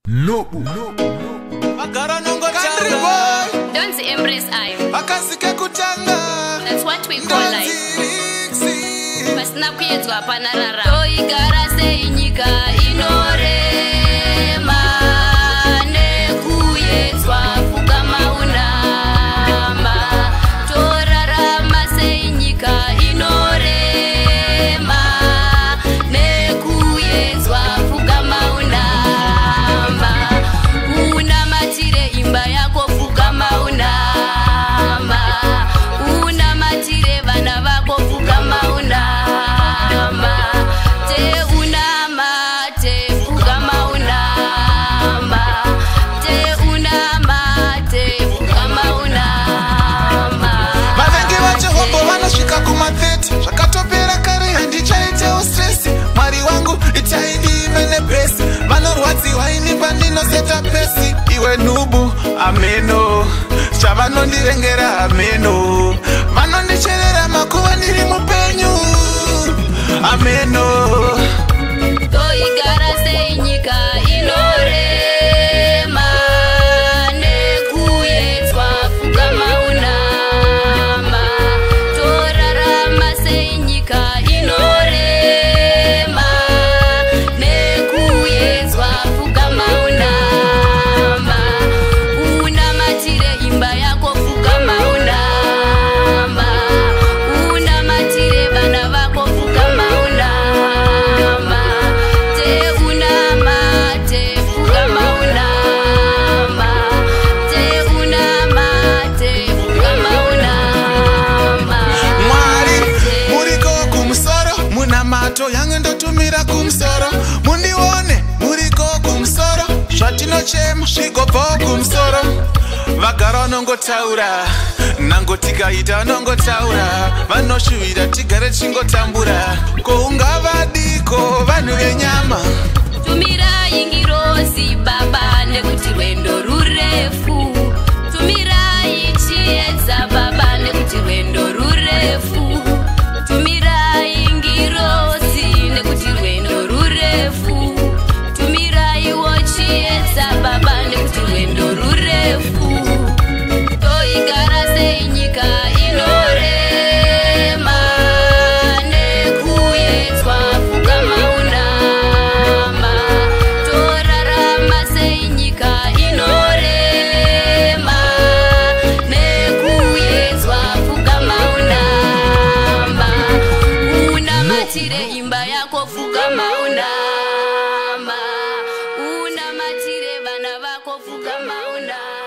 No. Don't embrace I. That's what we call life. Pasina kuyedzwa hapana rara. Toigara seinyika inorema nekuyedzwa pfugama unama. Torarama seinyika inorema nekuyedzwa pfugama unama. Unamatire imba yako pfugama unama. Unamatire vana vako pfugama unama. Zvakatopera kare handichaitewo stress. Mwari wangu ichaidivene besi. Vanorwadziwa ini pandinoseta pesi. Iwe nubu ameno, chavanondirengera ameno. Vanondicherera makuva ndiri mupenyu ameno. Toigara seinyika inorema nekuyedzwa pfugama unama. Torarama seinyika inorema nekuyedzwa pfugama unama. Unamatire imba yako pfugama unama. Unamatire vana vako pfugama unama. Mato yangu ndotumira kumusoro. Mundione muriko kumusoro. Zvatinochema zvikobva kumusoro. Vagara vanongotaura, nangotigaita vanongotaura. Vanoshuvira tigare tichingotambura. Ko ungavadiko vanhu venyama. Tumirai ngirozi baba nekuti rwendo rurefu. Tumirai chiedza baba nekuti rwendo rurefu. Tumirai ngirozi nekuti rwendo rurefu. Tumirai wochiedza baba nekuti rwendo rurefu. Toigara seinyika inorema nekuyedzwa pfugama unama. Torarama seinyika inorema nekuyedzwa pfugama unama. Unamatire imba yako pfugama unama. Unamatire vana vako pfugama unama.